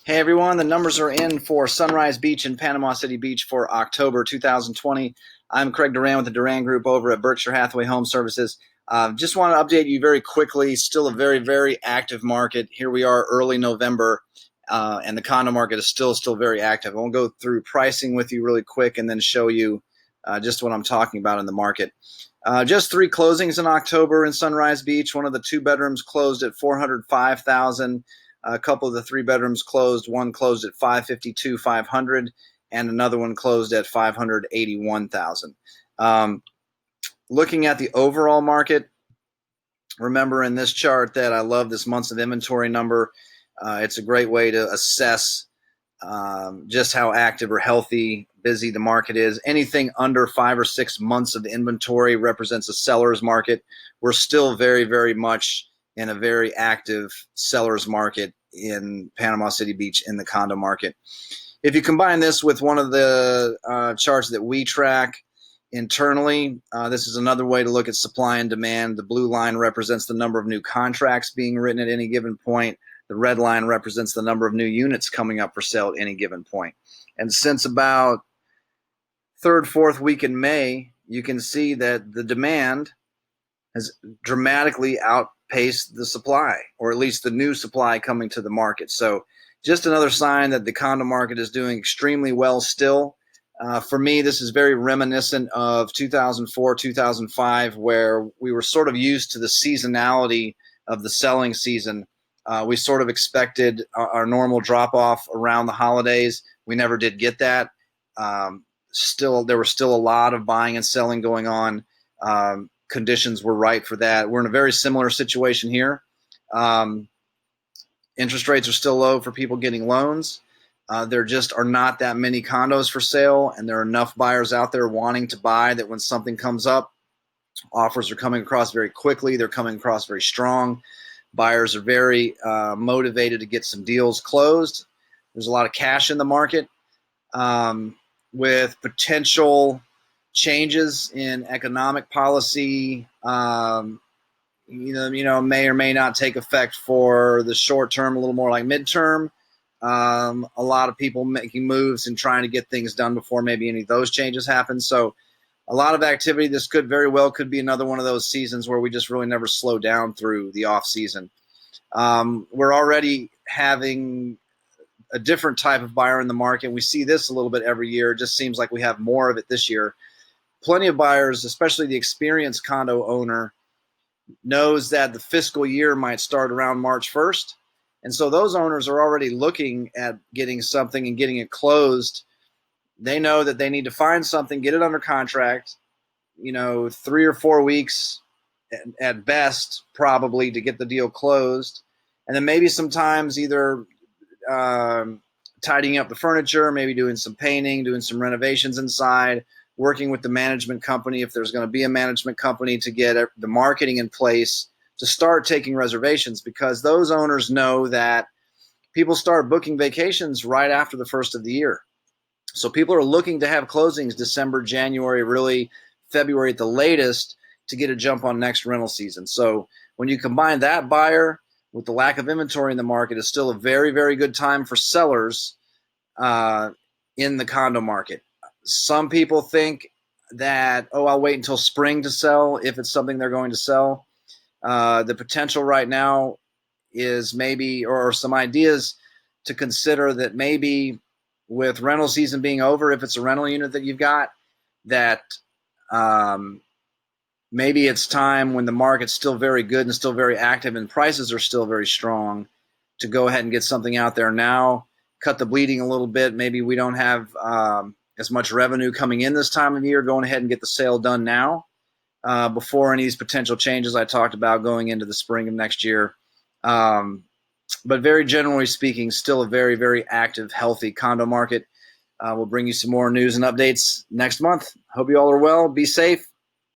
Hey everyone, the numbers are in for Sunrise Beach and Panama City Beach for October 2020. I'm Craig Duran with the Duran Group over at Berkshire Hathaway HomeServices. Just want to update you very quickly. Still a very, very active market. Here we are early November, and the condo market is still very active. I want to go through pricing with you really quick and then show you just what I'm talking about in the market. Just 3 closings in October in Sunrise Beach. One of the 2 bedrooms closed at $405,000. A couple of the 3 bedrooms closed. One closed at $552,500, and another one closed at $581,000. Looking at the overall market, remember in this chart that I love this months of inventory number. It's a great way to assess just how active or healthy, busy the market is. Anything under 5 or 6 months of inventory represents a seller's market. We're still very, very much in a very active seller's market in Panama City Beach in the condo market. If you combine this with one of the charts that we track internally, this is another way to look at supply and demand. The blue line represents the number of new contracts being written at any given point. The red line represents the number of new units coming up for sale at any given point. And since about 3rd, 4th week in May, you can see that the demand has dramatically outpaced the supply, or at least the new supply coming to the market. So just another sign that the condo market is doing extremely well still. For me, this is very reminiscent of 2004, 2005, where we were sort of used to the seasonality of the selling season. We sort of expected our normal drop-off around the holidays. We never did get that. There was still a lot of buying and selling going on. Conditions were right for that. We're in a very similar situation here. Interest rates are still low for people getting loans. There just are not that many condos for sale, and there are enough buyers out there wanting to buy that when something comes up, offers are coming across very quickly. They're coming across very strong. Buyers are very motivated to get some deals closed. There's a lot of cash in the market with potential changes in economic policy, may or may not take effect for the short term, a little more like midterm. A lot of people making moves and trying to get things done before maybe any of those changes happen. So a lot of activity. This could very well could be another one of those seasons where we just really never slow down through the off season. We're already having a different type of buyer in the market. We see this a little bit every year. It just seems like we have more of it this year. Plenty of buyers, especially the experienced condo owner, knows that the fiscal year might start around March 1st. And so those owners are already looking at getting something and getting it closed. They know that they need to find something, get it under contract, 3 or 4 weeks at best, probably, to get the deal closed. And then maybe sometimes either tidying up the furniture, maybe doing some painting, doing some renovations inside, working with the management company, if there's going to be a management company, to get the marketing in place to start taking reservations, because those owners know that people start booking vacations right after the first of the year. So people are looking to have closings December, January, really February at the latest, to get a jump on next rental season. So when you combine that buyer with the lack of inventory in the market, it's still a very, very good time for sellers in the condo market. Some people think that, I'll wait until spring to sell if it's something they're going to sell. The potential right now is maybe, or some ideas to consider, that maybe with rental season being over, if it's a rental unit that you've got, that maybe it's time, when the market's still very good and still very active and prices are still very strong, to go ahead and get something out there now, cut the bleeding a little bit. Maybe we don't have as much revenue coming in this time of year, going ahead and get the sale done now before any of these potential changes I talked about going into the spring of next year. But very generally speaking, still a very, very active, healthy condo market. We'll bring you some more news and updates next month. Hope you all are well. Be safe.